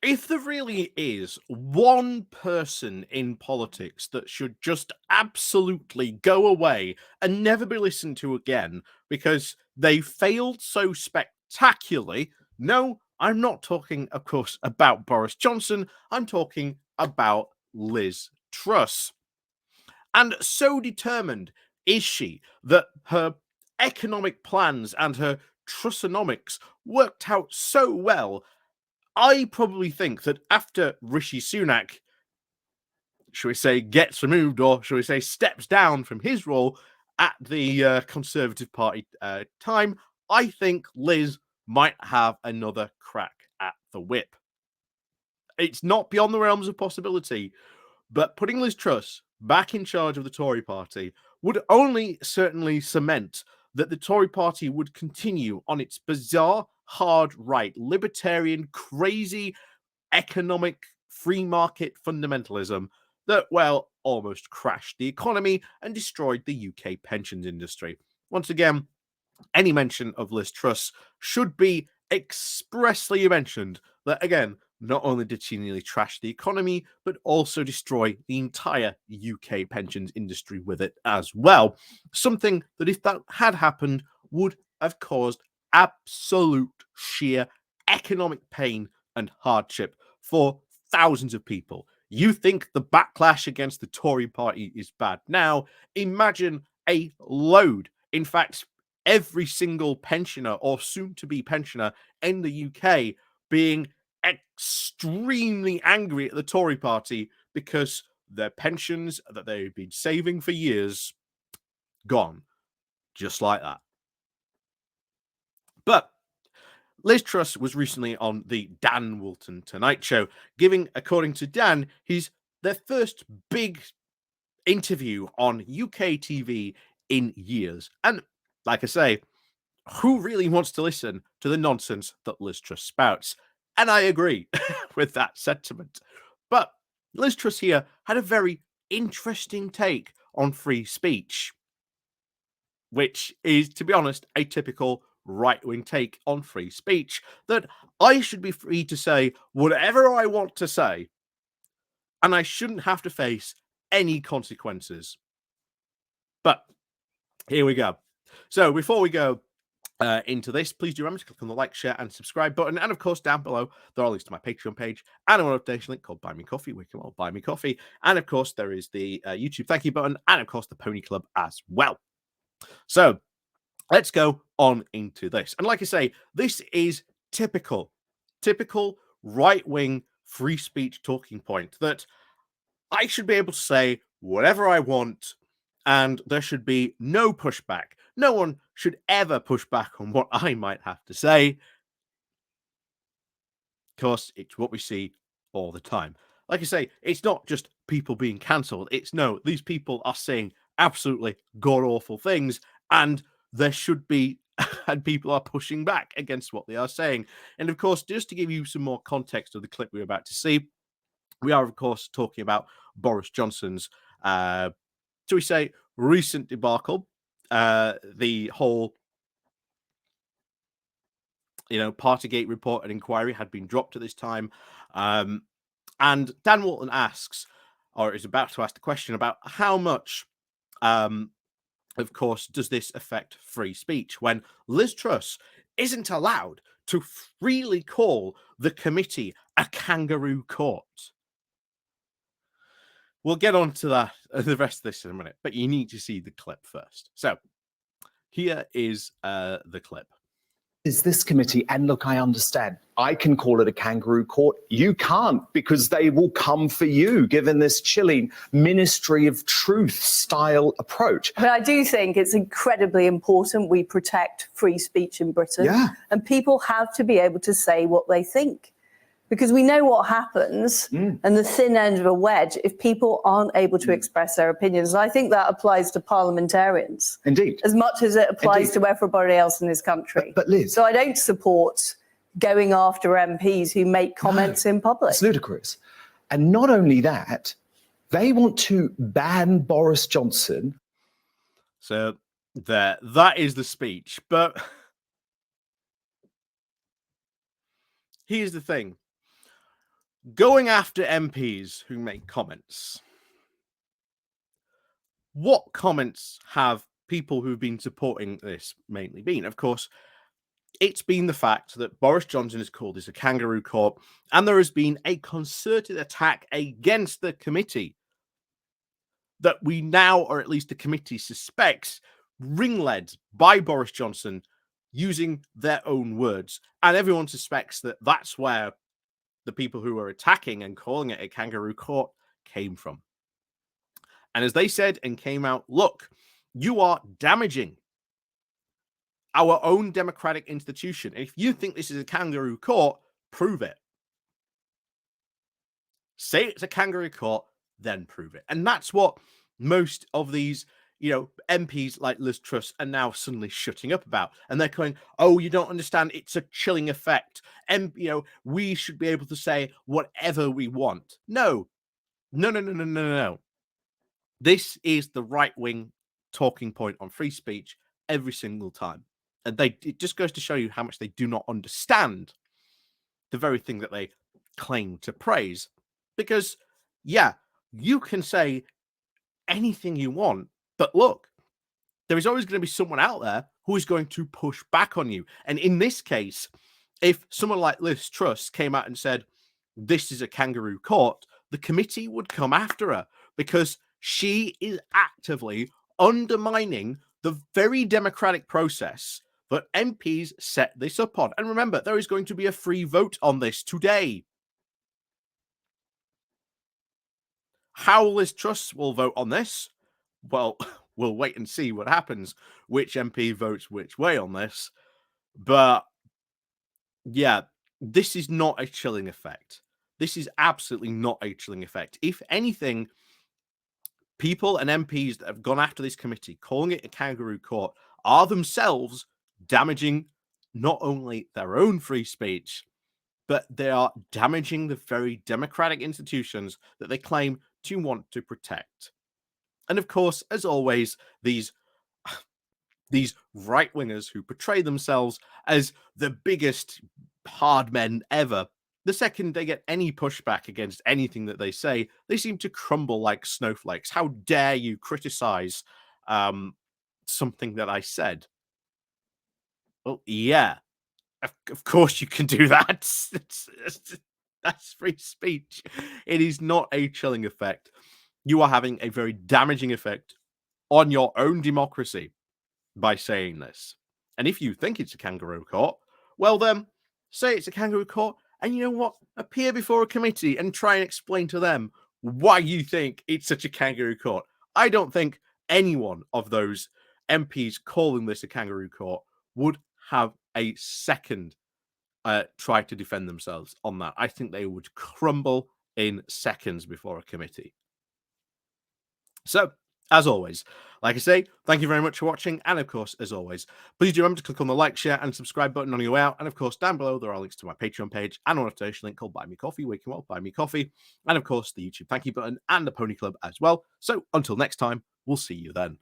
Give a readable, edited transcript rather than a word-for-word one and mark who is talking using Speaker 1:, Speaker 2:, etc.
Speaker 1: if there really is one person in politics that should just absolutely go away and never be listened to again because they failed so spectacularly, no, I'm not talking, of course, about Boris Johnson. I'm talking about Liz Truss. And so determined is she that her economic plans and her Trussonomics worked out so well. I probably think that after Rishi Sunak, shall we say, gets removed, or shall we say, steps down from his role at the Conservative Party time, I think Liz might have another crack at the whip. It's not beyond the realms of possibility, but putting Liz Truss back in charge of the Tory party would only certainly cement that the Tory party would continue on its bizarre, hard right, libertarian, crazy economic free market fundamentalism that, well, almost crashed the economy and destroyed the UK pensions industry. Once again, any mention of Liz Truss should be expressly mentioned that, again, not only did she nearly trash the economy, but also destroy the entire UK pensions industry with it as well. Something that, if that had happened, would have caused absolute sheer economic pain and hardship for thousands of people. You think the backlash against the Tory party is bad now? Imagine a load. In fact, every single pensioner or soon to be pensioner in the UK being extremely angry at the Tory party because their pensions that they've been saving for years gone just like that. But Liz Truss was recently on the Dan Woolton Tonight Show, giving, according to Dan, their first big interview on UK TV in years. And like I say, who really wants to listen to the nonsense that Liz Truss spouts? And I agree with that sentiment. But Liz Truss here had a very interesting take on free speech, which is, to be honest, a typical right-wing take on free speech, that I should be free to say whatever I want to say, and I shouldn't have to face any consequences. But here we go. So before we go into this, please do remember to click on the like, share, and subscribe button. And of course, down below, there are links to my Patreon page and an update link called Buy Me Coffee, where you can all buy me coffee. And of course, there is the YouTube thank you button, and of course, the Pony Club as well. So let's go on into this. And like I say, this is typical right-wing free speech talking point that I should be able to say whatever I want, and there should be no pushback. No one should ever push back on what I might have to say. Of course, it's what we see all the time. Like I say, it's not just people being cancelled. It's no, these people are saying absolutely god-awful things, and there should be, and people are pushing back against what they are saying. And of course, just to give you some more context of the clip we're about to see, we are, of course, talking about Boris Johnson's, shall we say, recent debacle. The whole, Partygate report and inquiry had been dropped at this time. And Dan Walton asks, or is about to ask the question about how much, of course, does this affect free speech when Liz Truss isn't allowed to freely call the committee a kangaroo court? We'll get on to that, the rest of this in a minute, but you need to see the clip first. So here is the clip.
Speaker 2: Is this committee, and look, I understand, I can call it a kangaroo court. You can't, because they will come for you, given this chilling Ministry of Truth style approach.
Speaker 3: But I do think it's incredibly important we protect free speech in Britain.
Speaker 2: Yeah.
Speaker 3: And people have to be able to say what they think. Because we know what happens and the thin end of a wedge if people aren't able to express their opinions. And I think that applies to parliamentarians.
Speaker 2: Indeed.
Speaker 3: As much as it applies
Speaker 2: Indeed.
Speaker 3: to everybody else in this country.
Speaker 2: But Liz.
Speaker 3: So I don't support going after MPs who make comments in public.
Speaker 2: It's ludicrous. And not only that, they want to ban Boris Johnson.
Speaker 1: So that is the speech. But here's the thing. going after MPs who make comments. What comments have people who've been supporting this mainly been? Of course, it's been the fact that Boris Johnson has called this a kangaroo court, and there has been a concerted attack against the committee that we now, or at least the committee suspects, ring-led by Boris Johnson using their own words. And everyone suspects that that's where the people who were attacking and calling it a kangaroo court came from. And as they said and came out, look, you are damaging our own democratic institution. If you think this is a kangaroo court, prove it. Say it's a kangaroo court, then prove it. And that's what most of these, MPs like Liz Truss are now suddenly shutting up about. And they're going, oh, you don't understand. It's a chilling effect. And, we should be able to say whatever we want. No. This is the right-wing talking point on free speech every single time. And it just goes to show you how much they do not understand the very thing that they claim to praise. Because, yeah, you can say anything you want, but look, there is always going to be someone out there who is going to push back on you. And in this case, if someone like Liz Truss came out and said, this is a kangaroo court, the committee would come after her because she is actively undermining the very democratic process that MPs set this up on. And remember, there is going to be a free vote on this today. How Liz Truss will vote on this? Well, we'll wait and see what happens, which MP votes which way on this. But yeah, this is not a chilling effect. This is absolutely not a chilling effect. If anything, people and MPs that have gone after this committee, calling it a kangaroo court, are themselves damaging not only their own free speech, but they are damaging the very democratic institutions that they claim to want to protect. And of course, as always, these right-wingers who portray themselves as the biggest hard men ever, the second they get any pushback against anything that they say, they seem to crumble like snowflakes. How dare you criticize something that I said? Well, yeah, of course you can do that. That's free speech. It is not a chilling effect. You are having a very damaging effect on your own democracy by saying this. And if you think it's a kangaroo court, well then, say it's a kangaroo court, and you know what? Appear before a committee and try and explain to them why you think it's such a kangaroo court. I don't think any one of those MPs calling this a kangaroo court would have a second try to defend themselves on that. I think they would crumble in seconds before a committee. So, as always, like I say, thank you very much for watching. And of course, as always, please do remember to click on the like, share, and subscribe button on your way out. And of course, down below, there are links to my Patreon page and a notification link called Buy Me Coffee, where you can buy me coffee. And of course, the YouTube thank you button and the Pony Club as well. So, until next time, we'll see you then.